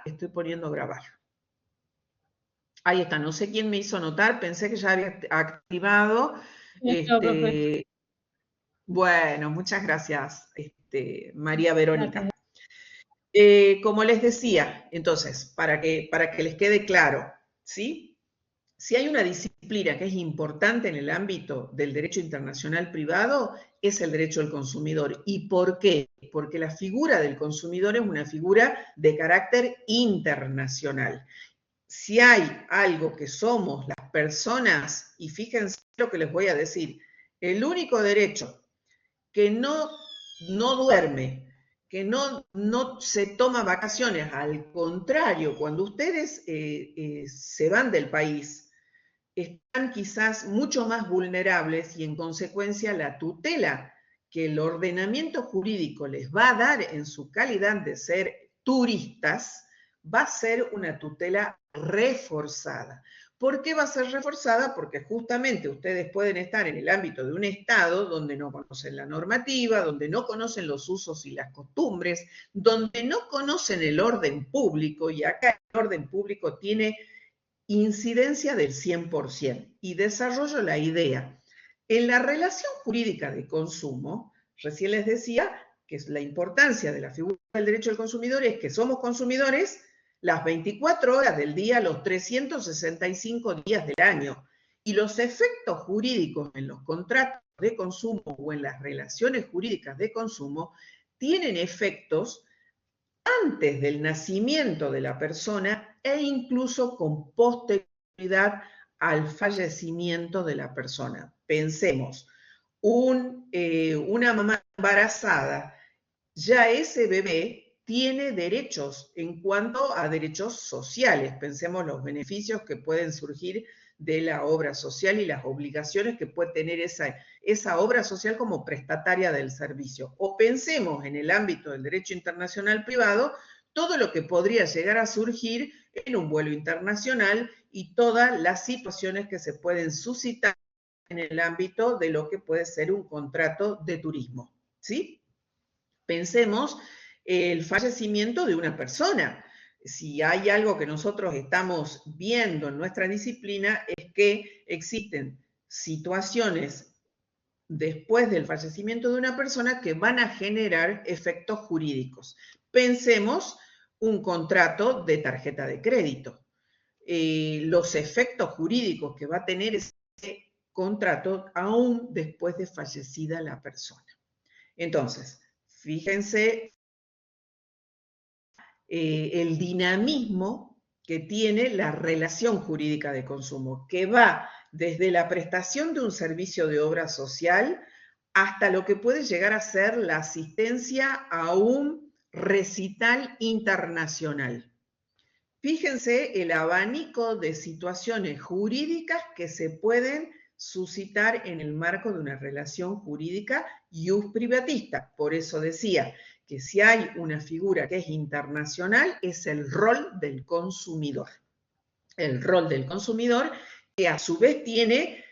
estoy poniendo grabar. Ahí está, no sé quién me hizo notar, pensé que ya había activado. Bueno, muchas gracias, María Verónica. Como les decía, entonces, para que les quede claro, ¿sí? Si hay una disciplina que es importante en el ámbito del derecho internacional privado, es el derecho del consumidor. ¿Y por qué? Porque la figura del consumidor es una figura de carácter internacional. Si hay algo que somos las personas, y fíjense lo que les voy a decir, el único derecho que no duerme, que no se toma vacaciones, al contrario, cuando ustedes se van del país, están quizás mucho más vulnerables y en consecuencia la tutela que el ordenamiento jurídico les va a dar en su calidad de ser turistas va a ser una tutela reforzada. ¿Por qué va a ser reforzada? Porque justamente ustedes pueden estar en el ámbito de un estado donde no conocen la normativa, donde no conocen los usos y las costumbres, donde no conocen el orden público, y acá el orden público tiene incidencia del 100%. Y desarrollo la idea. En la relación jurídica de consumo, recién les decía que la importancia de la figura del derecho del consumidor es que somos consumidores las 24 horas del día, los 365 días del año. Y los efectos jurídicos en los contratos de consumo o en las relaciones jurídicas de consumo tienen efectos antes del nacimiento de la persona e incluso con posterioridad al fallecimiento de la persona. Pensemos, una mamá embarazada, ya ese bebé tiene derechos en cuanto a derechos sociales. Pensemos los beneficios que pueden surgir de la obra social y las obligaciones que puede tener esa obra social como prestataria del servicio. O pensemos en el ámbito del derecho internacional privado, todo lo que podría llegar a surgir en un vuelo internacional y todas las situaciones que se pueden suscitar en el ámbito de lo que puede ser un contrato de turismo, ¿sí? Pensemos el fallecimiento de una persona. Si hay algo que nosotros estamos viendo en nuestra disciplina es que existen situaciones después del fallecimiento de una persona que van a generar efectos jurídicos. Pensemos un contrato de tarjeta de crédito. Los efectos jurídicos que va a tener ese contrato aún después de fallecida la persona. Entonces, fíjense el dinamismo que tiene la relación jurídica de consumo, que va desde la prestación de un servicio de obra social hasta lo que puede llegar a ser la asistencia a un recital internacional. Fíjense el abanico de situaciones jurídicas que se pueden suscitar en el marco de una relación jurídica ius privatista. Por eso decía que si hay una figura que es internacional, es el rol del consumidor. El rol del consumidor que a su vez tiene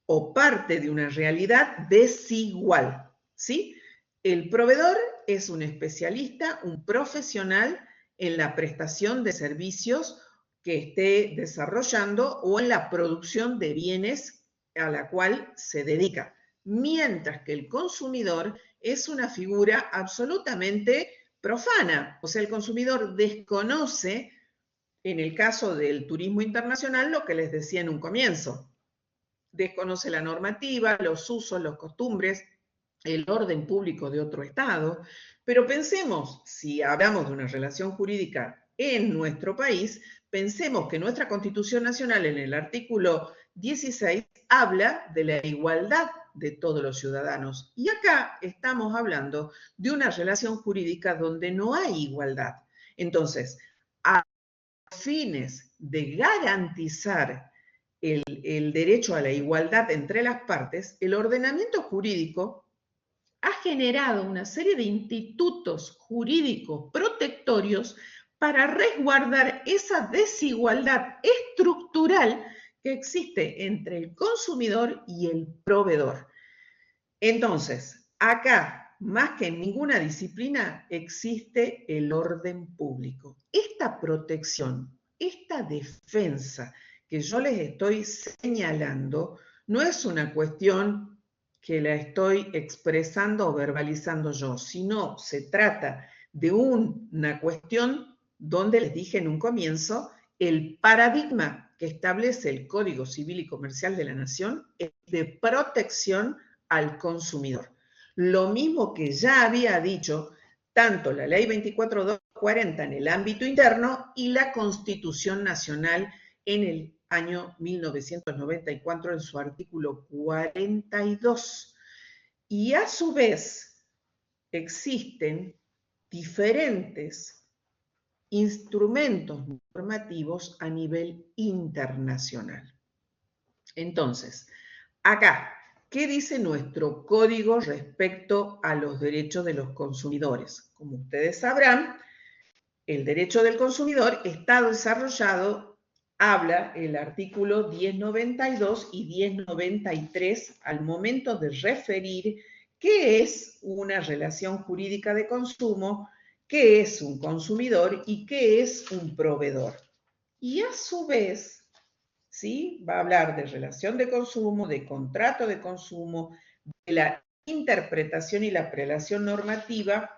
o parte de una realidad desigual, ¿sí? El proveedor es un especialista, un profesional en la prestación de servicios que esté desarrollando o en la producción de bienes a la cual se dedica, mientras que el consumidor es una figura absolutamente profana, o sea, el consumidor desconoce, en el caso del turismo internacional, lo que les decía en un comienzo, desconoce la normativa, los usos, las costumbres, el orden público de otro estado, pero pensemos, si hablamos de una relación jurídica en nuestro país, pensemos que nuestra Constitución Nacional en el artículo 16 habla de la igualdad de todos los ciudadanos. Y acá estamos hablando de una relación jurídica donde no hay igualdad. Entonces, a fines de garantizar el derecho a la igualdad entre las partes, el ordenamiento jurídico ha generado una serie de institutos jurídicos protectorios para resguardar esa desigualdad estructural que existe entre el consumidor y el proveedor. Entonces, acá más que en ninguna disciplina, existe el orden público. Esta protección, esta defensa que yo les estoy señalando, no es una cuestión que la estoy expresando o verbalizando yo, sino se trata de una cuestión donde les dije en un comienzo, el paradigma que establece el Código Civil y Comercial de la Nación es de protección al consumidor. Lo mismo que ya había dicho tanto la Ley 24.240 en el ámbito interno y la Constitución Nacional en el año 1994 en su artículo 42. Y a su vez existen diferentes instrumentos normativos a nivel internacional. Entonces, acá, ¿qué dice nuestro código respecto a los derechos de los consumidores? Como ustedes sabrán, el derecho del consumidor está desarrollado, habla el artículo 1092 y 1093 al momento de referir qué es una relación jurídica de consumo, qué es un consumidor y qué es un proveedor. Y a su vez, ¿sí? Va a hablar de relación de consumo, de contrato de consumo, de la interpretación y la prelación normativa,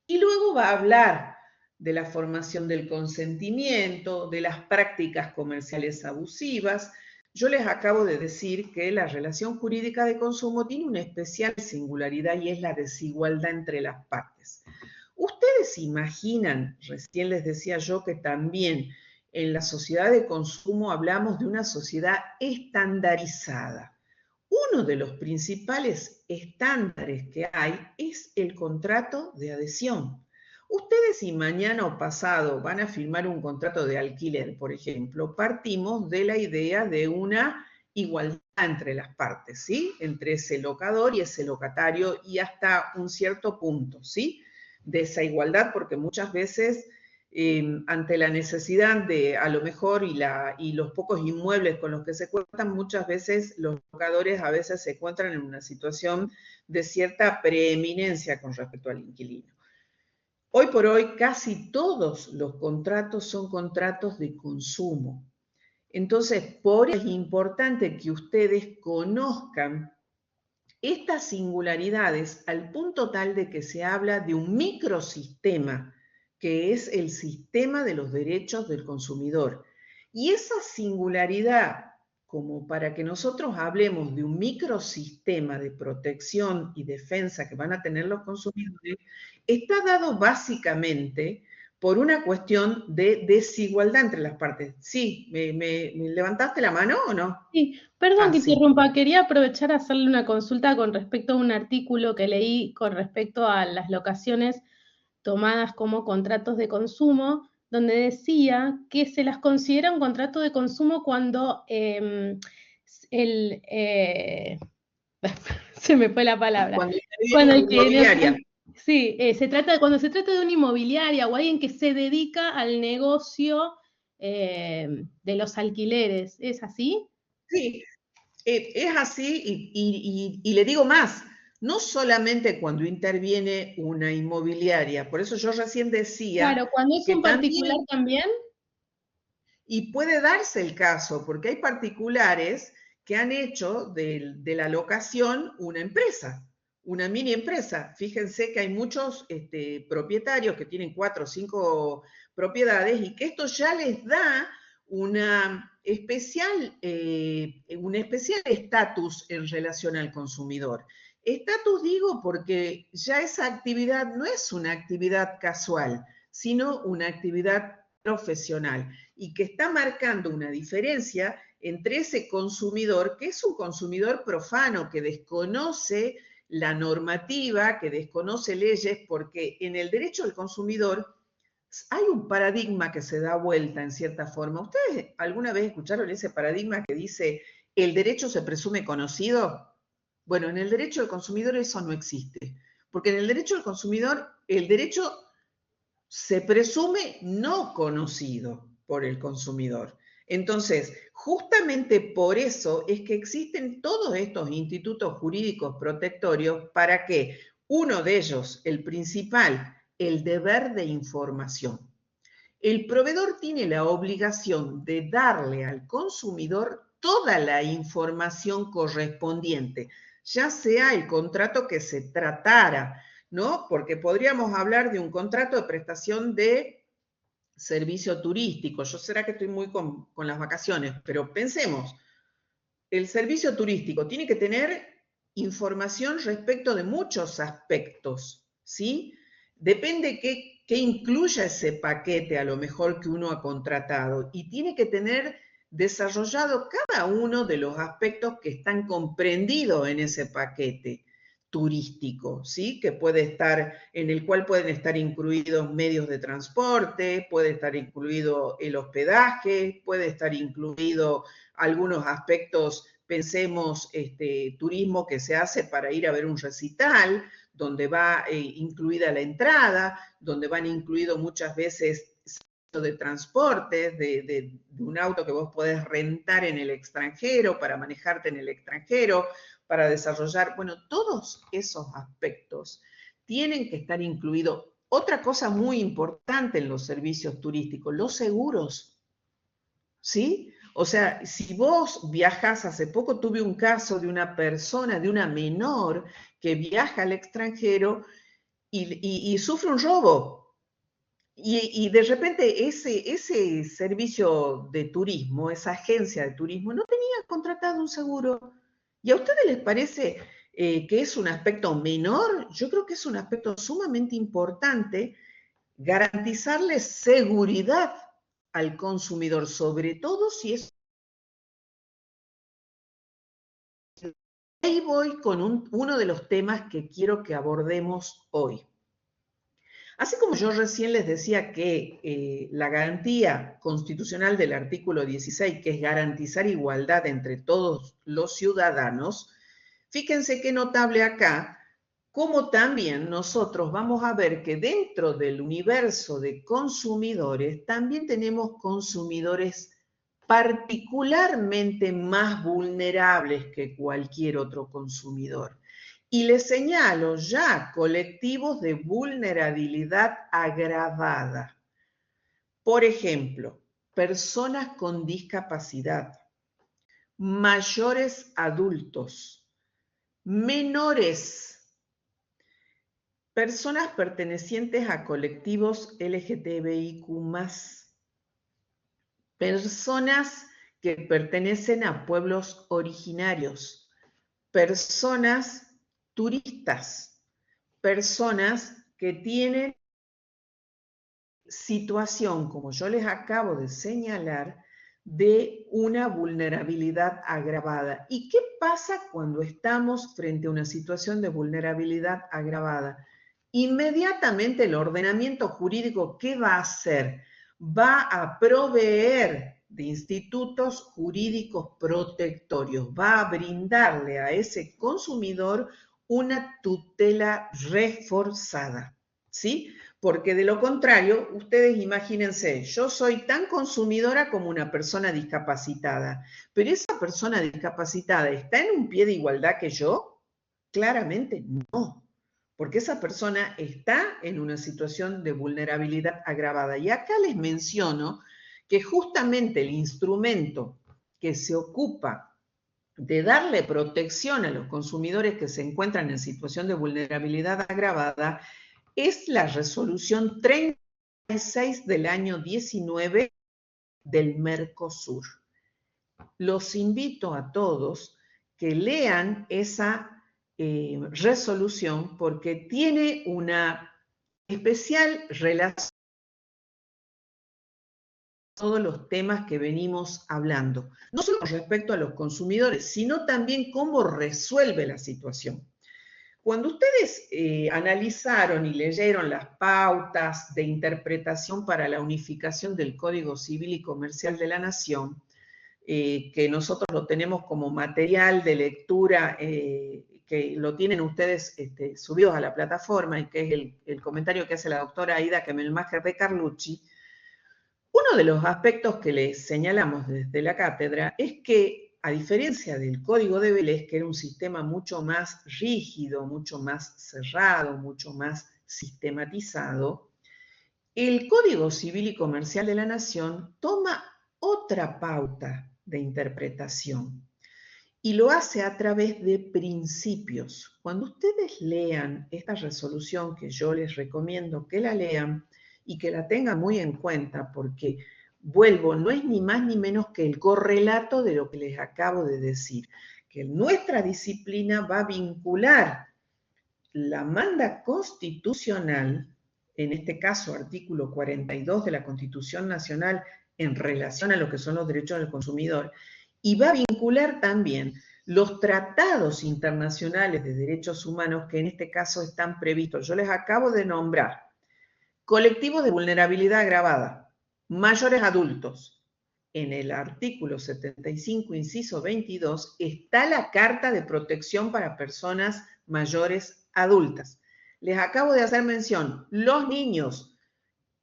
y luego va a hablar de la formación del consentimiento, de las prácticas comerciales abusivas. Yo les acabo de decir que la relación jurídica de consumo tiene una especial singularidad y es la desigualdad entre las partes. Ustedes imaginan, recién les decía yo que también en la sociedad de consumo hablamos de una sociedad estandarizada. Uno de los principales estándares que hay es el contrato de adhesión. Ustedes si mañana o pasado van a firmar un contrato de alquiler, por ejemplo, partimos de la idea de una igualdad entre las partes, ¿sí? Entre ese locador y ese locatario y hasta un cierto punto, ¿sí? De esa igualdad, porque muchas veces ante la necesidad de, a lo mejor, y los pocos inmuebles con los que se cuentan, muchas veces los locadores a veces se encuentran en una situación de cierta preeminencia con respecto al inquilino. Hoy por hoy casi todos los contratos son contratos de consumo. Entonces, por eso es importante que ustedes conozcan estas singularidades al punto tal de que se habla de un microsistema, que es el sistema de los derechos del consumidor. Y esa singularidad, como para que nosotros hablemos de un microsistema de protección y defensa que van a tener los consumidores, está dado básicamente por una cuestión de desigualdad entre las partes. Sí, ¿me levantaste la mano o no? Sí, perdón que Sí. interrumpa, quería aprovechar a hacerle una consulta con respecto a un artículo que leí con respecto a las locaciones tomadas como contratos de consumo, donde decía que se las considera un contrato de consumo cuando se me fue la palabra. Cuando Cuando interviene el una que, inmobiliaria. sí, cuando se trata de una inmobiliaria o alguien que se dedica al negocio de los alquileres, ¿es así? Sí, es así y le digo más, no solamente cuando interviene una inmobiliaria, por eso yo recién decía Claro, cuando es que un particular también, también. y puede darse el caso, porque hay particulares que han hecho de la locación una empresa, una mini empresa. Fíjense que hay muchos propietarios que tienen 4 o 5 propiedades y que esto ya les da un especial estatus en relación al consumidor. Estatus digo porque ya esa actividad no es una actividad casual, sino una actividad profesional y que está marcando una diferencia entre ese consumidor, que es un consumidor profano, que desconoce la normativa, que desconoce leyes, porque en el derecho del consumidor hay un paradigma que se da vuelta en cierta forma. ¿Ustedes alguna vez escucharon ese paradigma que dice el derecho se presume conocido? Bueno, en el derecho del consumidor eso no existe, porque en el derecho del consumidor el derecho se presume no conocido por el consumidor. Entonces, justamente por eso es que existen todos estos institutos jurídicos protectorios para que Uno de ellos, el principal, el deber de información. El proveedor tiene la obligación de darle al consumidor toda la información correspondiente, ya sea el contrato que se tratara, ¿no? Porque podríamos hablar de un contrato de prestación de servicio turístico. Yo será que estoy muy con las vacaciones, pero pensemos, el servicio turístico tiene que tener información respecto de muchos aspectos, ¿sí? Depende qué incluya ese paquete a lo mejor que uno ha contratado y tiene que tener desarrollado cada uno de los aspectos que están comprendidos en ese paquete turístico, ¿sí? Que puede estar, en el cual pueden estar incluidos medios de transporte, puede estar incluido el hospedaje, puede estar incluido algunos aspectos, pensemos, turismo que se hace para ir a ver un recital, donde va incluida la entrada, donde van incluidos muchas veces de transporte, de un auto que vos podés rentar en el extranjero, para manejarte en el extranjero, para desarrollar, bueno, todos esos aspectos tienen que estar incluidos. Otra cosa muy importante en los servicios turísticos, los seguros, ¿sí? O sea, si vos viajas, hace poco tuve un caso de una persona, de una menor, que viaja al extranjero y sufre un robo. Y de repente ese servicio de turismo, esa agencia de turismo, no tenía contratado un seguro. ¿Y a ustedes les parece que es un aspecto menor? Yo creo que es un aspecto sumamente importante garantizarle seguridad al consumidor, sobre todo si es... Ahí voy con uno de los temas que quiero que abordemos hoy. Así como yo recién les decía que la garantía constitucional del artículo 16, que es garantizar igualdad entre todos los ciudadanos, fíjense qué notable acá, como también nosotros vamos a ver que dentro del universo de consumidores también tenemos consumidores particularmente más vulnerables que cualquier otro consumidor. Y les señalo ya colectivos de vulnerabilidad agravada. Por ejemplo, personas con discapacidad, mayores adultos, menores, personas pertenecientes a colectivos LGTBIQ+, personas que pertenecen a pueblos originarios, personas turistas, personas que tienen situación, como yo les acabo de señalar, de una vulnerabilidad agravada. ¿Y qué pasa cuando estamos frente a una situación de vulnerabilidad agravada? Inmediatamente el ordenamiento jurídico, ¿qué va a hacer? Va a proveer de institutos jurídicos protectorios, va a brindarle a ese consumidor una tutela reforzada, ¿sí? Porque de lo contrario, ustedes imagínense, yo soy tan consumidora como una persona discapacitada, pero esa persona discapacitada ¿está en un pie de igualdad que yo? Claramente no, porque esa persona está en una situación de vulnerabilidad agravada. Y acá les menciono que justamente el instrumento que se ocupa de darle protección a los consumidores que se encuentran en situación de vulnerabilidad agravada es la resolución 36 del año 19 del Mercosur. Los invito a todos que lean esa resolución porque tiene una especial relación con todos los temas que venimos hablando, no solo con respecto a los consumidores, sino también cómo resuelve la situación. Cuando ustedes analizaron y leyeron las pautas de interpretación para la unificación del Código Civil y Comercial de la Nación, que nosotros lo tenemos como material de lectura, que lo tienen ustedes subidos a la plataforma, y que es el comentario que hace la doctora Aida Kemelmacher de Carlucci, uno de los aspectos que les señalamos desde la cátedra es que a diferencia del Código de Vélez, que era un sistema mucho más rígido, mucho más cerrado, mucho más sistematizado, el Código Civil y Comercial de la Nación toma otra pauta de interpretación y lo hace a través de principios. Cuando ustedes lean esta resolución, que yo les recomiendo que la lean y que la tengan muy en cuenta, porque, vuelvo, no es ni más ni menos que el correlato de lo que les acabo de decir, que nuestra disciplina va a vincular la manda constitucional, en este caso artículo 42 de la Constitución Nacional, en relación a lo que son los derechos del consumidor, y va a vincular también los tratados internacionales de derechos humanos que en este caso están previstos. Yo les acabo de nombrar colectivos de vulnerabilidad agravada, mayores adultos. En el artículo 75, inciso 22, está la Carta de Protección para Personas Mayores Adultas. Les acabo de hacer mención, los niños,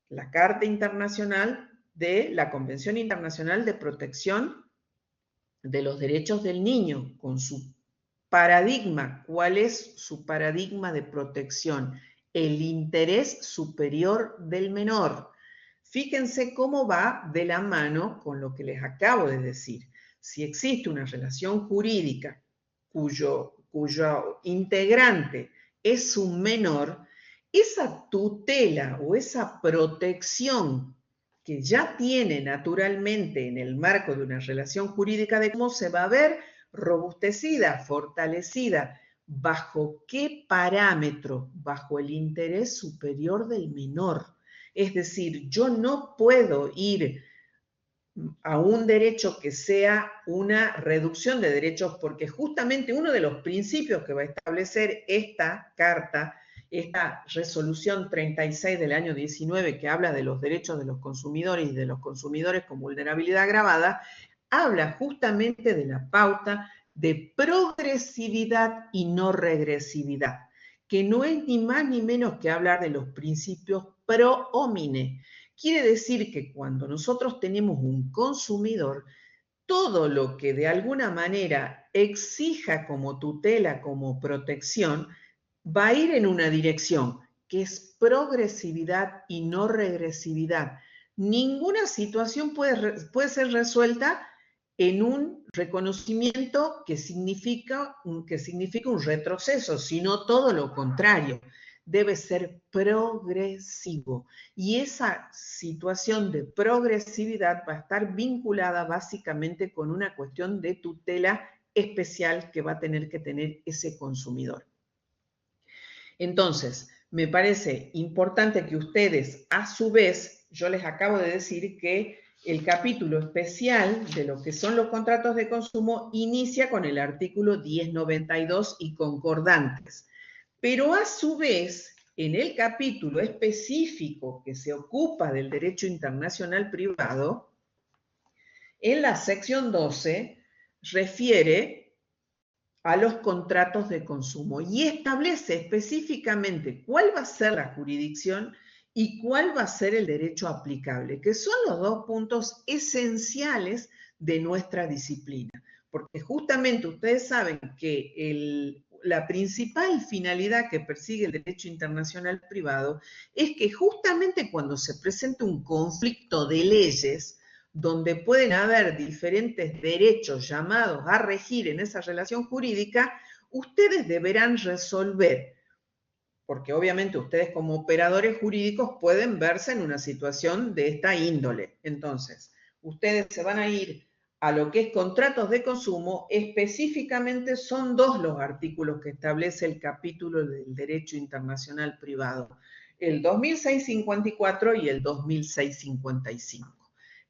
la Carta Internacional de la Convención Internacional de Protección de los Derechos del Niño, con su paradigma. ¿Cuál es su paradigma de protección? El interés superior del menor. Fíjense cómo va de la mano con lo que les acabo de decir. Si existe una relación jurídica cuyo integrante es un menor, esa tutela o esa protección que ya tiene naturalmente en el marco de una relación jurídica de cómo se va a ver robustecida, fortalecida. ¿Bajo qué parámetro? Bajo el interés superior del menor. Es decir, yo no puedo ir a un derecho que sea una reducción de derechos, porque justamente uno de los principios que va a establecer esta carta, esta resolución 36 del año 19, que habla de los derechos de los consumidores y de los consumidores con vulnerabilidad agravada, habla justamente de la pauta de progresividad y no regresividad, que no es ni más ni menos que hablar de los principios pro homine. Quiere decir que cuando nosotros tenemos un consumidor, todo lo que de alguna manera exija como tutela, como protección, va a ir en una dirección, que es progresividad y no regresividad. Ninguna situación puede ser resuelta en un reconocimiento que significa un retroceso, sino todo lo contrario. Debe ser progresivo. Y esa situación de progresividad va a estar vinculada básicamente con una cuestión de tutela especial que va a tener que tener ese consumidor. Entonces, me parece importante que ustedes, a su vez, yo les acabo de decir que el capítulo especial de lo que son los contratos de consumo inicia con el artículo 1092 y concordantes. Pero a su vez, en el capítulo específico que se ocupa del derecho internacional privado, en la sección 12 refiere a los contratos de consumo y establece específicamente cuál va a ser la jurisdicción y cuál va a ser el derecho aplicable, que son los dos puntos esenciales de nuestra disciplina. Porque justamente ustedes saben que la principal finalidad que persigue el derecho internacional privado es que justamente cuando se presenta un conflicto de leyes, donde pueden haber diferentes derechos llamados a regir en esa relación jurídica, ustedes deberán resolver, porque obviamente ustedes como operadores jurídicos pueden verse en una situación de esta índole. Entonces, ustedes se van a ir a lo que es contratos de consumo. Específicamente son dos los artículos que establece el capítulo del derecho internacional privado, el 2654 y el 2655.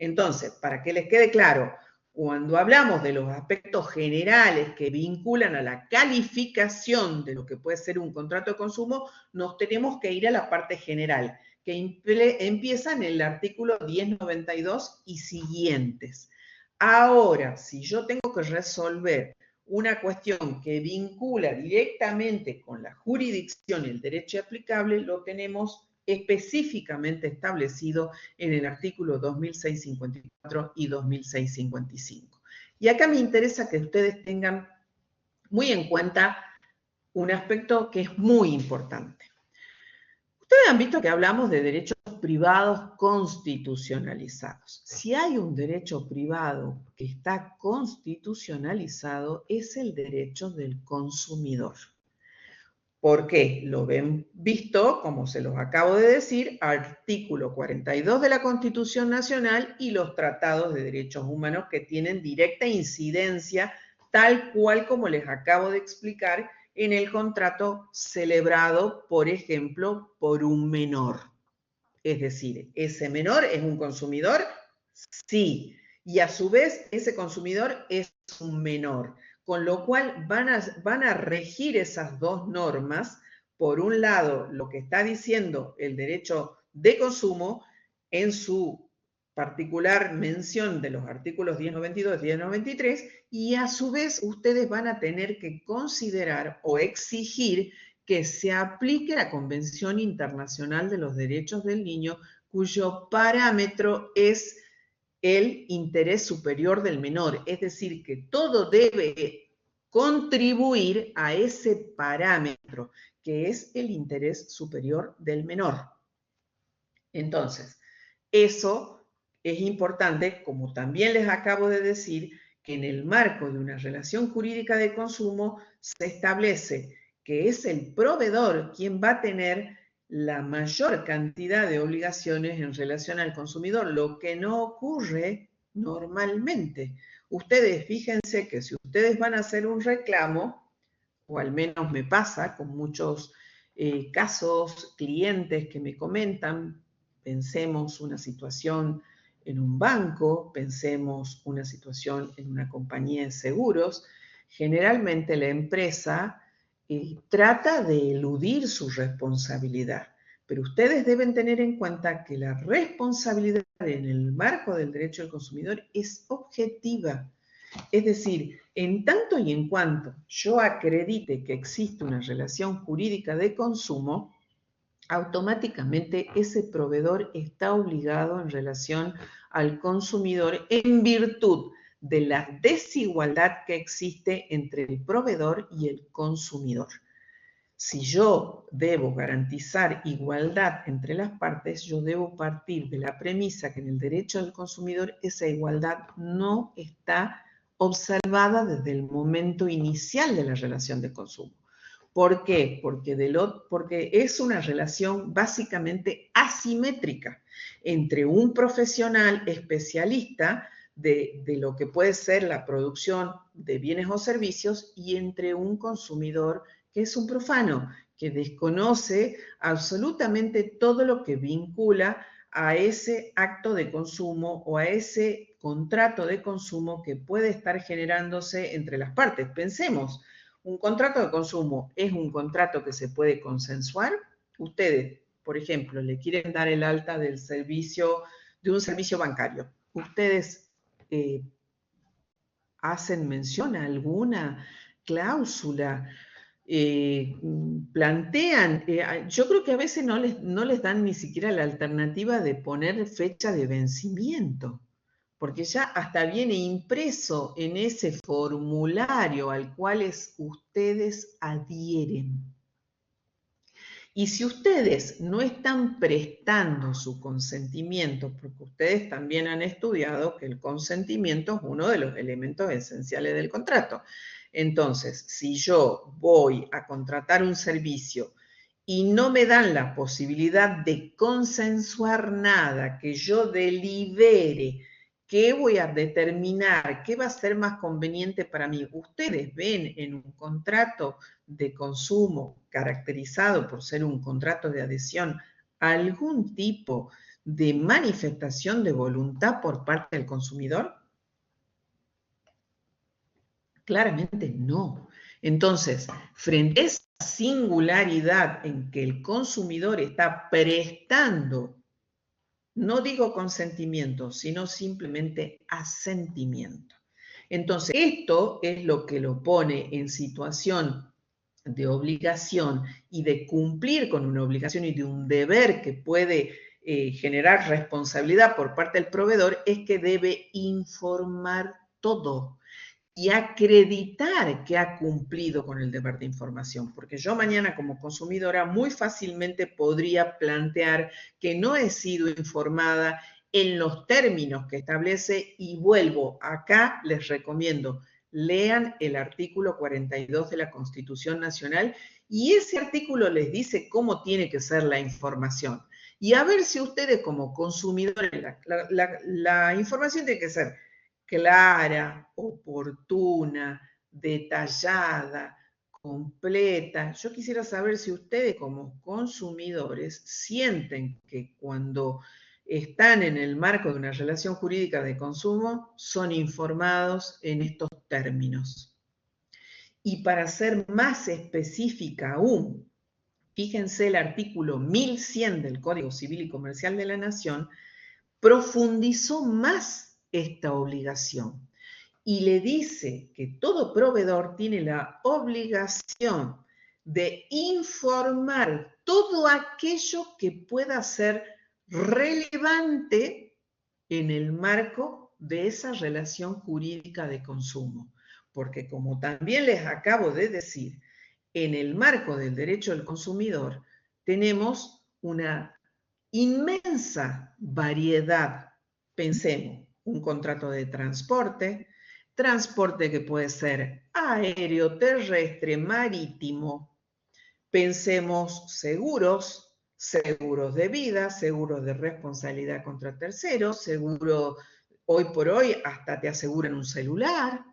Entonces, para que les quede claro, cuando hablamos de los aspectos generales que vinculan a la calificación de lo que puede ser un contrato de consumo, nos tenemos que ir a la parte general, que empieza en el artículo 1092 y siguientes. Ahora, si yo tengo que resolver una cuestión que vincula directamente con la jurisdicción y el derecho aplicable, lo tenemos específicamente establecido en el artículo 2654 y 2655. Y acá me interesa que ustedes tengan muy en cuenta un aspecto que es muy importante. Ustedes han visto que hablamos de derechos privados constitucionalizados. Si hay un derecho privado que está constitucionalizado, es el derecho del consumidor. ¿Por qué? Lo ven visto, como se los acabo de decir, artículo 42 de la Constitución Nacional y los tratados de derechos humanos que tienen directa incidencia, tal cual como les acabo de explicar, en el contrato celebrado, por ejemplo, por un menor. Es decir, ¿ese menor es un consumidor? Sí. Y a su vez, ese consumidor es un menor. Con lo cual van a regir esas dos normas. Por un lado, lo que está diciendo el derecho de consumo en su particular mención de los artículos 1092 y 1093, y a su vez ustedes van a tener que considerar o exigir que se aplique la Convención Internacional de los Derechos del Niño, cuyo parámetro es el interés superior del menor. Es decir, que todo debe contribuir a ese parámetro, que es el interés superior del menor. Entonces, eso es importante, como también les acabo de decir, que en el marco de una relación jurídica de consumo se establece que es el proveedor quien va a tener la mayor cantidad de obligaciones en relación al consumidor, lo que no ocurre normalmente. Ustedes fíjense que si ustedes van a hacer un reclamo, o al menos me pasa con muchos casos, clientes que me comentan, pensemos una situación en un banco, pensemos una situación en una compañía de seguros, generalmente la empresa trata de eludir su responsabilidad. Pero ustedes deben tener en cuenta que la responsabilidad en el marco del derecho del consumidor es objetiva. Es decir, en tanto y en cuanto yo acredite que existe una relación jurídica de consumo, automáticamente ese proveedor está obligado en relación al consumidor en virtud de la desigualdad que existe entre el proveedor y el consumidor. Si yo debo garantizar igualdad entre las partes, yo debo partir de la premisa que en el derecho del consumidor esa igualdad no está observada desde el momento inicial de la relación de consumo. ¿Por qué? Porque es una relación básicamente asimétrica entre un profesional especialista de lo que puede ser la producción de bienes o servicios y entre un consumidor que es un profano, que desconoce absolutamente todo lo que vincula a ese acto de consumo o a ese contrato de consumo que puede estar generándose entre las partes. Pensemos, un contrato de consumo es un contrato que se puede consensuar. Ustedes, por ejemplo, le quieren dar el alta del servicio, de un servicio bancario. Ustedes hacen mención a alguna cláusula, plantean, yo creo que a veces no les dan ni siquiera la alternativa de poner fecha de vencimiento, porque ya hasta viene impreso en ese formulario al cual ustedes adhieren. Y si ustedes no están prestando su consentimiento, porque ustedes también han estudiado que el consentimiento es uno de los elementos esenciales del contrato. Entonces, si yo voy a contratar un servicio y no me dan la posibilidad de consensuar nada, que yo delibere qué voy a determinar, qué va a ser más conveniente para mí, ustedes ven en un contrato de consumo caracterizado por ser un contrato de adhesión algún tipo de manifestación de voluntad por parte del consumidor? Claramente no. Entonces, frente a esa singularidad en que el consumidor está prestando, no digo consentimiento, sino simplemente asentimiento. Entonces, esto es lo que lo pone en situación de obligación y de cumplir con una obligación y de un deber que puede generar responsabilidad por parte del proveedor, es que debe informar todo y acreditar que ha cumplido con el deber de información, porque yo mañana como consumidora muy fácilmente podría plantear que no he sido informada en los términos que establece y vuelvo, acá les recomiendo, lean el artículo 42 de la Constitución Nacional y ese artículo les dice cómo tiene que ser la información. Y a ver si ustedes como consumidores, la información tiene que ser clara, oportuna, detallada, completa. Yo quisiera saber si ustedes como consumidores sienten que cuando están en el marco de una relación jurídica de consumo son informados en estos términos. Y para ser más específica aún, fíjense el artículo 1100 del Código Civil y Comercial de la Nación, profundizó más esta obligación y le dice que todo proveedor tiene la obligación de informar todo aquello que pueda ser relevante en el marco de esa relación jurídica de consumo. Porque como también les acabo de decir, en el marco del derecho del consumidor tenemos una inmensa variedad. Pensemos, un contrato de transporte, transporte que puede ser aéreo, terrestre, marítimo. Pensemos seguros, seguros de vida, seguros de responsabilidad contra terceros, seguro, hoy por hoy hasta te aseguran un celular,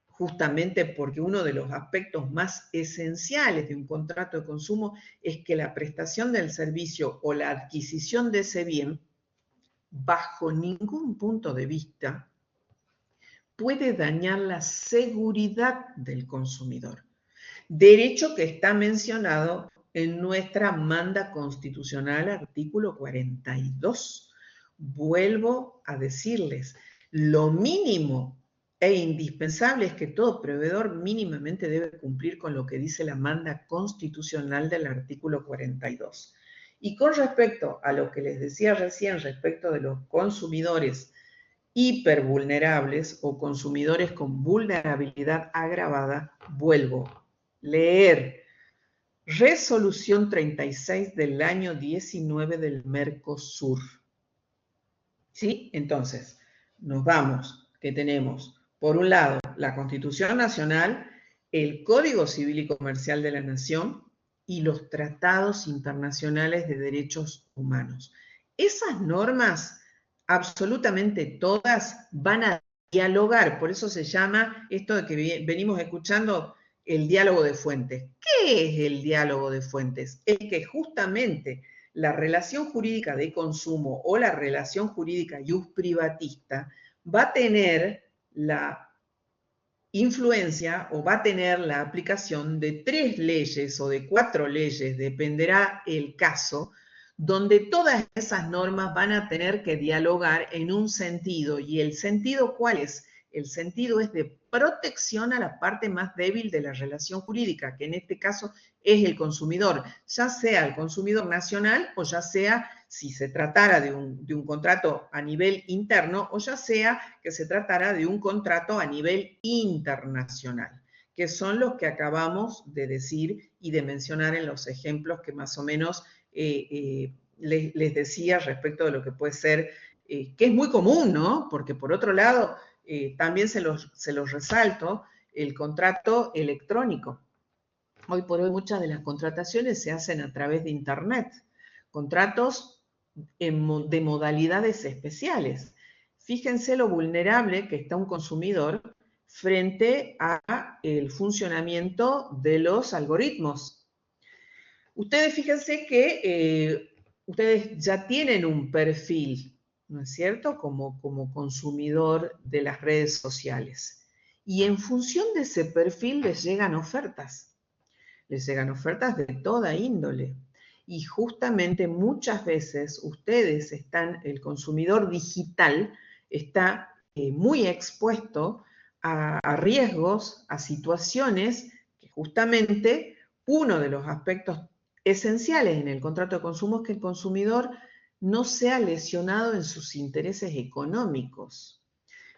justamente porque uno de los aspectos más esenciales de un contrato de consumo es que la prestación del servicio o la adquisición de ese bien, bajo ningún punto de vista, puede dañar la seguridad del consumidor. Derecho que está mencionado en nuestra manda constitucional, artículo 42. Vuelvo a decirles, lo mínimo e indispensable es que todo proveedor mínimamente debe cumplir con lo que dice la manda constitucional del artículo 42. Y con respecto a lo que les decía recién respecto de los consumidores hipervulnerables o consumidores con vulnerabilidad agravada, vuelvo. Leer Resolución 36 del año 19 del Mercosur. ¿Sí? Entonces, nos vamos, que tenemos, por un lado, la Constitución Nacional, el Código Civil y Comercial de la Nación y los tratados internacionales de derechos humanos. Esas normas, absolutamente todas, van a dialogar, por eso se llama esto de que venimos escuchando el diálogo de fuentes. ¿Qué es el diálogo de fuentes? Es que justamente la relación jurídica de consumo o la relación jurídica iusprivatista va a tener la influencia o va a tener la aplicación de 3 leyes o de 4 leyes, dependerá el caso, donde todas esas normas van a tener que dialogar en un sentido. ¿Y el sentido cuál es? El sentido es de protección a la parte más débil de la relación jurídica, que en este caso es el consumidor, ya sea el consumidor nacional o ya sea si se tratara de un contrato a nivel interno o ya sea que se tratara de un contrato a nivel internacional, que son los que acabamos de decir y de mencionar en los ejemplos que más o menos les decía respecto de lo que puede ser, que es muy común, ¿no? Porque por otro lado, también se los resalto, el contrato electrónico. Hoy por hoy muchas de las contrataciones se hacen a través de Internet. Contratos de modalidades especiales. Fíjense lo vulnerable que está un consumidor frente al funcionamiento de los algoritmos. Ustedes fíjense que ustedes ya tienen un perfil, ¿no es cierto?, como consumidor de las redes sociales. Y en función de ese perfil les llegan ofertas. Les llegan ofertas de toda índole. Y justamente muchas veces ustedes están, el consumidor digital está muy expuesto a riesgos, a situaciones que justamente uno de los aspectos esenciales en el contrato de consumo es que el consumidor no sea lesionado en sus intereses económicos.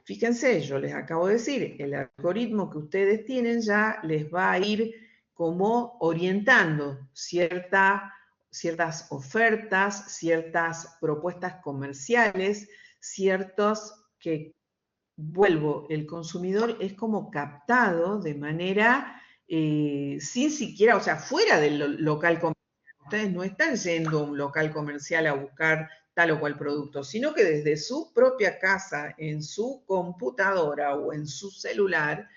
Fíjense, yo les acabo de decir, el algoritmo que ustedes tienen ya les va a ir como orientando ciertas ofertas, ciertas propuestas comerciales, ciertos que, vuelvo, el consumidor es como captado de manera sin siquiera, o sea, fuera del local comercial. Ustedes no están yendo a un local comercial a buscar tal o cual producto, sino que desde su propia casa, en su computadora o en su celular,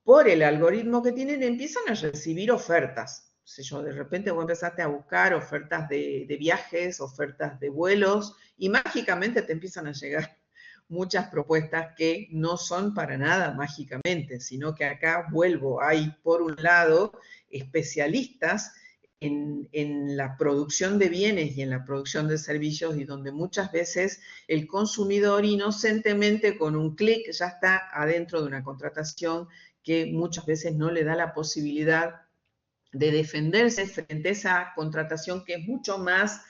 por el algoritmo que tienen, empiezan a recibir ofertas. No sé yo, de repente vos empezaste a buscar ofertas de viajes, ofertas de vuelos, y mágicamente te empiezan a llegar muchas propuestas que no son para nada mágicamente, sino que acá vuelvo, hay por un lado especialistas en la producción de bienes y en la producción de servicios, y donde muchas veces el consumidor inocentemente con un clic ya está adentro de una contratación que muchas veces no le da la posibilidad de defenderse frente a esa contratación que es mucho más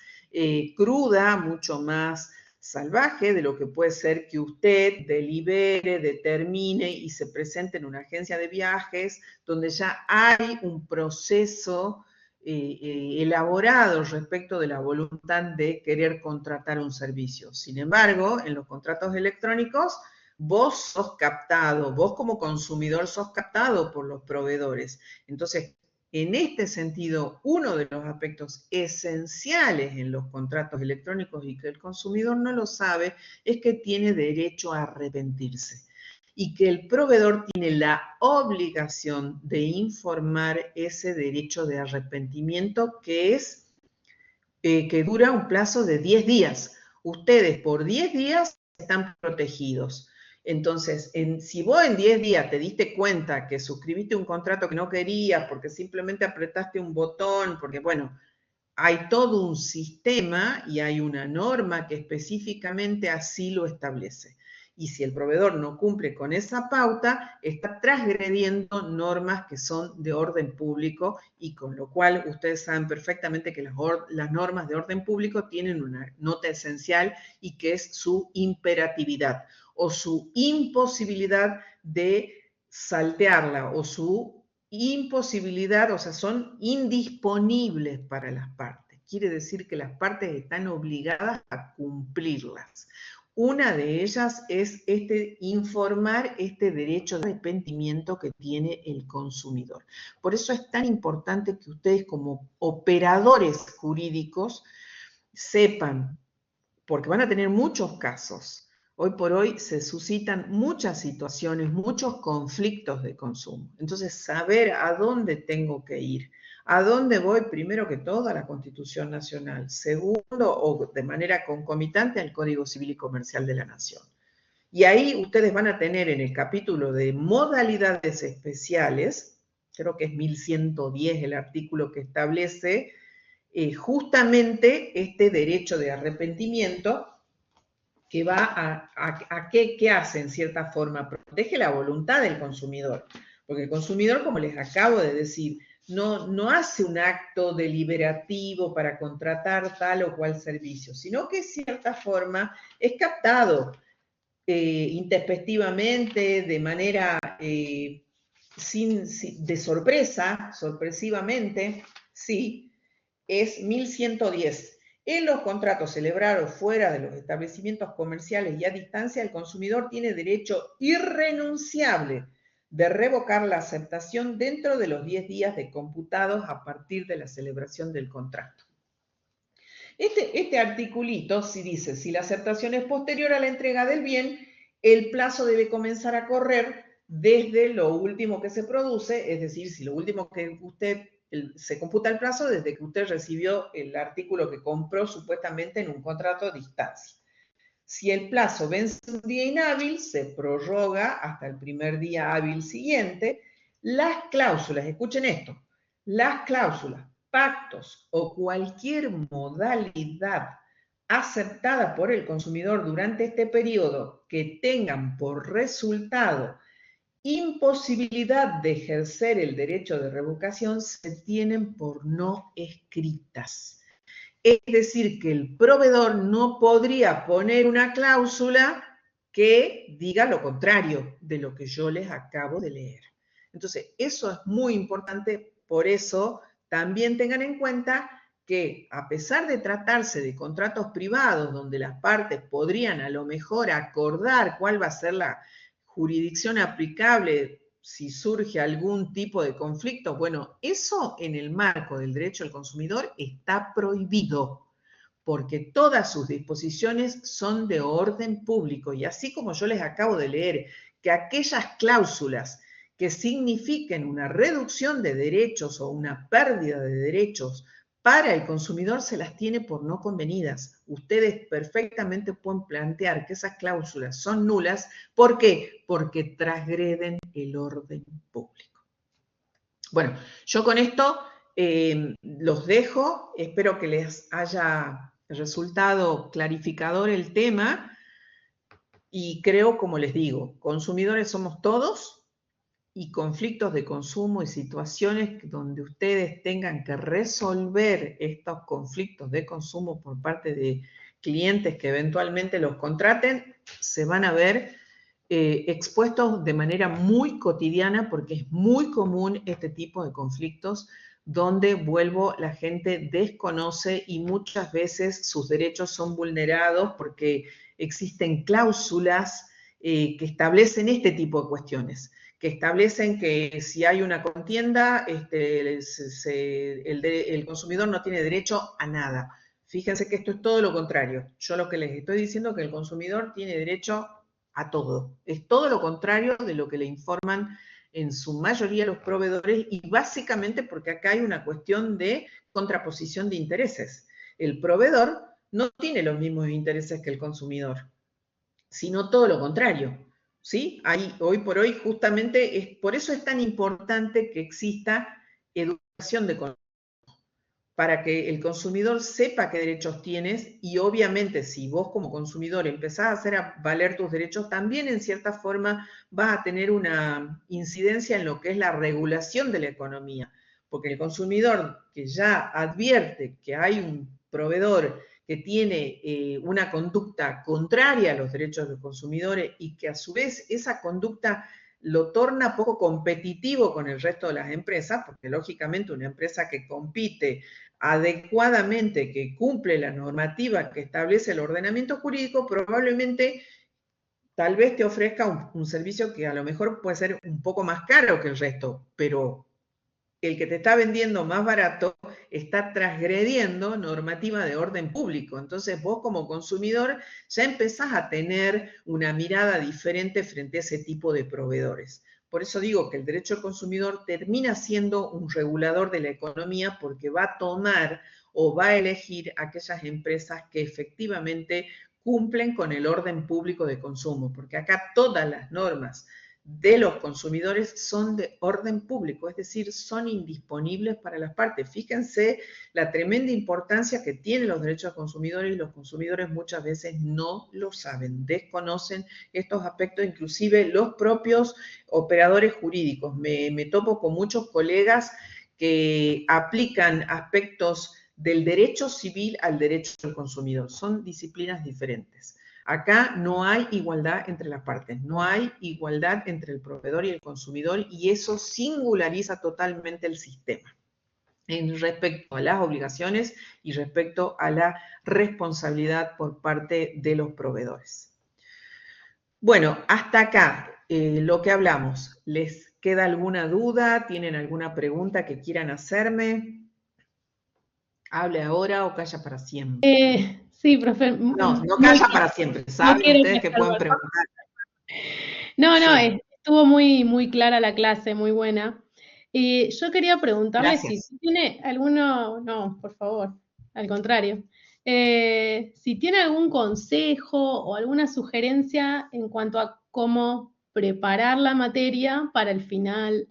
cruda, mucho más salvaje de lo que puede ser que usted delibere, determine y se presente en una agencia de viajes donde ya hay un proceso elaborado respecto de la voluntad de querer contratar un servicio. Sin embargo, en los contratos electrónicos, vos sos captado, vos como consumidor sos captado por los proveedores. Entonces, en este sentido, uno de los aspectos esenciales en los contratos electrónicos y que el consumidor no lo sabe es que tiene derecho a arrepentirse y que el proveedor tiene la obligación de informar ese derecho de arrepentimiento que dura un plazo de 10 días. Ustedes por 10 días están protegidos. Entonces, si vos en 10 días te diste cuenta que suscribiste un contrato que no querías porque simplemente apretaste un botón, porque bueno, hay todo un sistema y hay una norma que específicamente así lo establece. Y si el proveedor no cumple con esa pauta, está transgrediendo normas que son de orden público, y con lo cual ustedes saben perfectamente que las normas de orden público tienen una nota esencial, y que es su imperatividad o su imposibilidad de saltearla, o su imposibilidad, o sea, son indisponibles para las partes. Quiere decir que las partes están obligadas a cumplirlas. Una de ellas es informar este derecho de arrepentimiento que tiene el consumidor. Por eso es tan importante que ustedes como operadores jurídicos sepan, porque van a tener muchos casos. Hoy por hoy se suscitan muchas situaciones, muchos conflictos de consumo. Entonces, saber a dónde tengo que ir, a dónde voy, primero que todo, a la Constitución Nacional. Segundo, o de manera concomitante, al Código Civil y Comercial de la Nación. Y ahí ustedes van a tener en el capítulo de modalidades especiales, creo que es 1110 el artículo que establece justamente este derecho de arrepentimiento, que va a ¿qué hace en cierta forma? Protege la voluntad del consumidor, porque el consumidor, como les acabo de decir, no hace un acto deliberativo para contratar tal o cual servicio, sino que en cierta forma es captado intempestivamente, de manera de sorpresivamente, sí, es 1110. En los contratos celebrados fuera de los establecimientos comerciales y a distancia, el consumidor tiene derecho irrenunciable de revocar la aceptación dentro de los 10 días de computados a partir de la celebración del contrato. Este articulito sí dice, si la aceptación es posterior a la entrega del bien, el plazo debe comenzar a correr desde lo último que se produce, es decir, si lo último que se computa el plazo desde que usted recibió el artículo que compró supuestamente en un contrato a distancia. Si el plazo vence un día inhábil, se prorroga hasta el primer día hábil siguiente. Las cláusulas, escuchen esto, las cláusulas, pactos o cualquier modalidad aceptada por el consumidor durante este periodo que tengan por resultado imposibilidad de ejercer el derecho de revocación se tienen por no escritas. Es decir, que el proveedor no podría poner una cláusula que diga lo contrario de lo que yo les acabo de leer. Entonces, eso es muy importante, por eso también tengan en cuenta que a pesar de tratarse de contratos privados donde las partes podrían a lo mejor acordar cuál va a ser la jurisdicción aplicable si surge algún tipo de conflicto, bueno, eso en el marco del derecho del consumidor está prohibido, porque todas sus disposiciones son de orden público. Y así como yo les acabo de leer que aquellas cláusulas que signifiquen una reducción de derechos o una pérdida de derechos para el consumidor se las tiene por no convenidas. Ustedes perfectamente pueden plantear que esas cláusulas son nulas. ¿Por qué? Porque transgreden el orden público. Bueno, yo con esto los dejo. Espero que les haya resultado clarificador el tema. Y creo, como les digo, consumidores somos todos, y conflictos de consumo y situaciones donde ustedes tengan que resolver estos conflictos de consumo por parte de clientes que eventualmente los contraten, se van a ver expuestos de manera muy cotidiana, porque es muy común este tipo de conflictos donde, vuelvo, la gente desconoce y muchas veces sus derechos son vulnerados porque existen cláusulas que establecen este tipo de cuestiones, que establecen que si hay una contienda, el consumidor no tiene derecho a nada. Fíjense que esto es todo lo contrario. Yo lo que les estoy diciendo es que el consumidor tiene derecho a todo. Es todo lo contrario de lo que le informan en su mayoría los proveedores, y básicamente porque acá hay una cuestión de contraposición de intereses. El proveedor no tiene los mismos intereses que el consumidor, sino todo lo contrario. ¿Sí? Hoy por hoy justamente por eso es tan importante que exista educación de consumo, para que el consumidor sepa qué derechos tienes, y obviamente si vos como consumidor empezás a hacer valer tus derechos, también en cierta forma vas a tener una incidencia en lo que es la regulación de la economía, porque el consumidor que ya advierte que hay un proveedor que tiene una conducta contraria a los derechos de los consumidores y que a su vez esa conducta lo torna poco competitivo con el resto de las empresas, porque lógicamente una empresa que compite adecuadamente, que cumple la normativa que establece el ordenamiento jurídico, probablemente tal vez te ofrezca un servicio que a lo mejor puede ser un poco más caro que el resto, pero el que te está vendiendo más barato está transgrediendo normativa de orden público. Entonces vos como consumidor ya empezás a tener una mirada diferente frente a ese tipo de proveedores. Por eso digo que el derecho al consumidor termina siendo un regulador de la economía, porque va a tomar o va a elegir aquellas empresas que efectivamente cumplen con el orden público de consumo, porque acá todas las normas de los consumidores son de orden público, es decir, son indisponibles para las partes. Fíjense la tremenda importancia que tienen los derechos de los consumidores, y los consumidores muchas veces no lo saben, desconocen estos aspectos, inclusive los propios operadores jurídicos. Me topo con muchos colegas que aplican aspectos del derecho civil al derecho del consumidor. Son disciplinas diferentes. Acá no hay igualdad entre las partes, no hay igualdad entre el proveedor y el consumidor, y eso singulariza totalmente el sistema en respecto a las obligaciones y respecto a la responsabilidad por parte de los proveedores. Bueno, hasta acá lo que hablamos. ¿Les queda alguna duda? ¿Tienen alguna pregunta que quieran hacerme? Hable ahora o calla para siempre. Sí, profe. No calla para siempre. Saben ustedes que pueden preguntar. No, Sí. estuvo muy, muy clara la clase, muy buena. Yo quería preguntarle Gracias. si tiene alguno, no, por favor, al contrario, si tiene algún consejo o alguna sugerencia en cuanto a cómo preparar la materia para el final,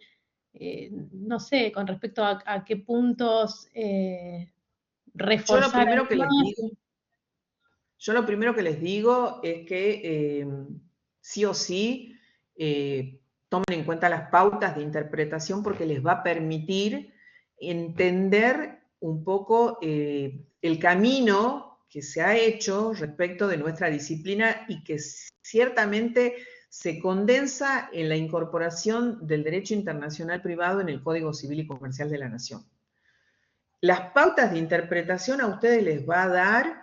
no sé, con respecto a qué puntos reforzar. Yo lo primero que les digo es que sí o sí tomen en cuenta las pautas de interpretación, porque les va a permitir entender un poco el camino que se ha hecho respecto de nuestra disciplina y que ciertamente se condensa en la incorporación del derecho internacional privado en el Código Civil y Comercial de la Nación. Las pautas de interpretación a ustedes les va a dar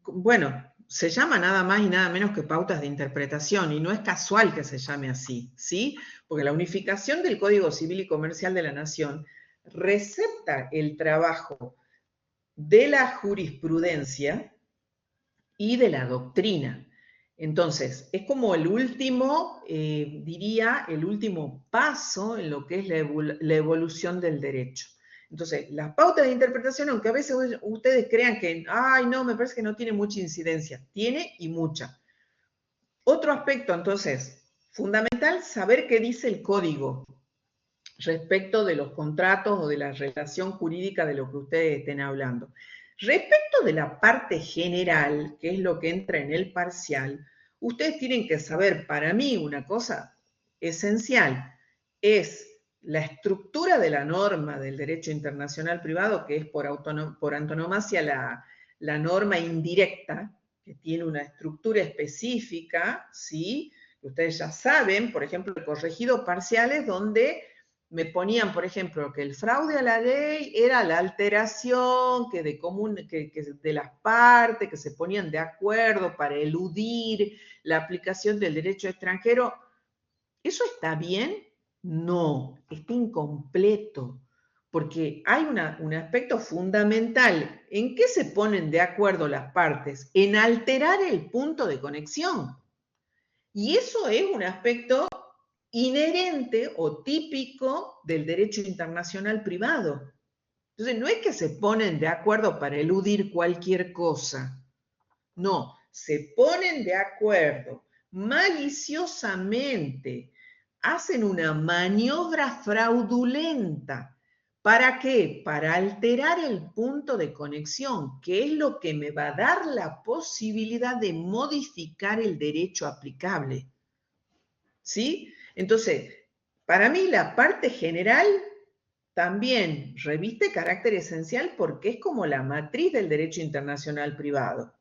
bueno, se llama nada más y nada menos que pautas de interpretación, y no es casual que se llame así, ¿sí? Porque la unificación del Código Civil y Comercial de la Nación recepta el trabajo de la jurisprudencia y de la doctrina. Entonces, es como el último, diría, el último paso en lo que es la evolución del derecho. Entonces, las pautas de interpretación, aunque a veces ustedes crean que, ay, no, me parece que no tiene mucha incidencia, tiene y mucha. Otro aspecto, entonces, fundamental, saber qué dice el código respecto de los contratos o de la relación jurídica de lo que ustedes estén hablando. Respecto de la parte general, que es lo que entra en el parcial, ustedes tienen que saber, para mí, una cosa esencial, es la estructura de la norma del derecho internacional privado, que es por antonomasia la norma indirecta, que tiene una estructura específica, ¿sí? Ustedes ya saben, por ejemplo, el corregido parciales, donde me ponían, por ejemplo, que el fraude a la ley era la alteración que de las partes que se ponían de acuerdo para eludir la aplicación del derecho extranjero. ¿Eso está bien? No, está incompleto, porque hay un aspecto fundamental. ¿En qué se ponen de acuerdo las partes? En alterar el punto de conexión. Y eso es un aspecto inherente o típico del derecho internacional privado. Entonces, no es que se ponen de acuerdo para eludir cualquier cosa. No, se ponen de acuerdo maliciosamente, hacen una maniobra fraudulenta. ¿Para qué? Para alterar el punto de conexión, que es lo que me va a dar la posibilidad de modificar el derecho aplicable. ¿Sí? Entonces, para mí la parte general también reviste carácter esencial porque es como la matriz del derecho internacional privado.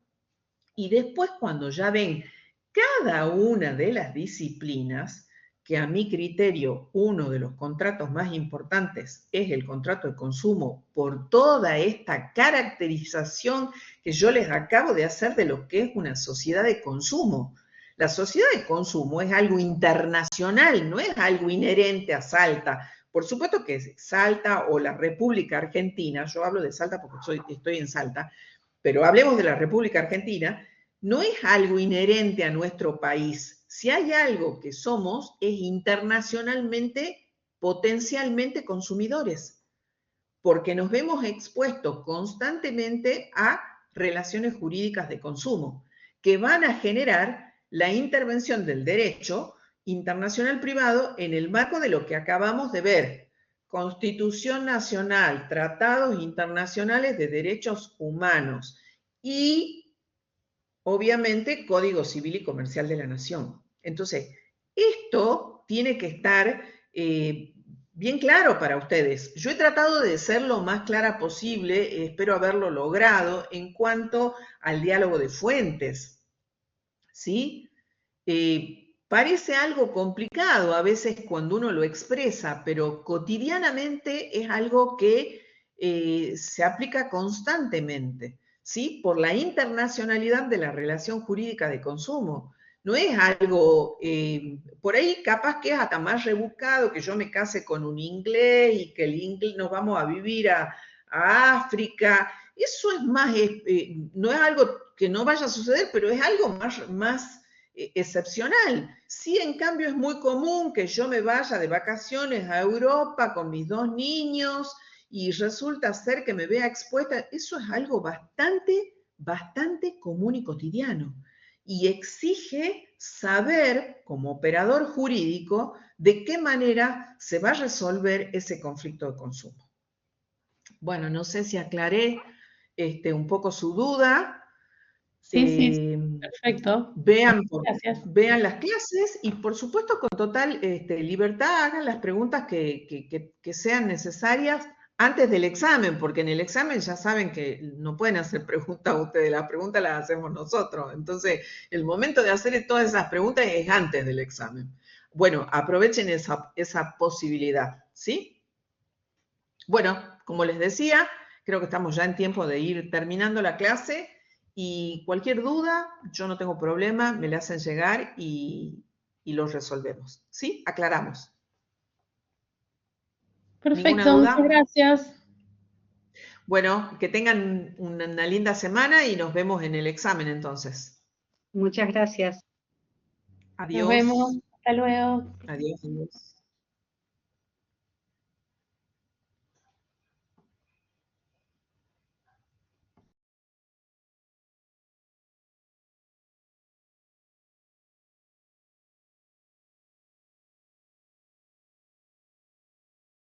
Y después, cuando ya ven cada una de las disciplinas, que a mi criterio uno de los contratos más importantes es el contrato de consumo, por toda esta caracterización que yo les acabo de hacer de lo que es una sociedad de consumo. La sociedad de consumo es algo internacional, no es algo inherente a Salta. Por supuesto que Salta o la República Argentina, yo hablo de Salta porque estoy en Salta, pero hablemos de la República Argentina, no es algo inherente a nuestro país. Si hay algo que somos, es internacionalmente, potencialmente consumidores, porque nos vemos expuestos constantemente a relaciones jurídicas de consumo, que van a generar la intervención del derecho internacional privado en el marco de lo que acabamos de ver: Constitución Nacional, tratados internacionales de derechos humanos y, obviamente, Código Civil y Comercial de la Nación. Entonces, esto tiene que estar bien claro para ustedes. Yo he tratado de ser lo más clara posible, espero haberlo logrado en cuanto al diálogo de fuentes, ¿sí? Parece algo complicado a veces cuando uno lo expresa, pero cotidianamente es algo que se aplica constantemente, ¿sí? Por la internacionalidad de la relación jurídica de consumo. No es algo, por ahí capaz que es hasta más rebuscado, que yo me case con un inglés y que el inglés nos vamos a vivir a África. Eso es más, no es algo que no vaya a suceder, pero es algo más excepcional. Sí, en cambio, es muy común que yo me vaya de vacaciones a Europa con mis 2 niños y resulta ser que me vea expuesta. Eso es algo bastante común y cotidiano. Y exige saber, como operador jurídico, de qué manera se va a resolver ese conflicto de consumo. Bueno, no sé si aclaré un poco su duda. Sí, perfecto. Gracias. Vean las clases y, por supuesto, con total libertad hagan las preguntas que sean necesarias antes del examen, porque en el examen ya saben que no pueden hacer preguntas ustedes, las preguntas las hacemos nosotros. Entonces, el momento de hacer todas esas preguntas es antes del examen. Bueno, aprovechen esa posibilidad, ¿sí? Bueno, como les decía, creo que estamos ya en tiempo de ir terminando la clase y cualquier duda, yo no tengo problema, me la hacen llegar y los resolvemos, ¿sí? Aclaramos. ¿Ninguna Perfecto, muchas duda? gracias. Bueno, que tengan una linda semana y nos vemos en el examen entonces. Muchas gracias. Nos vemos. Adiós. Hasta luego. Adiós. Adiós.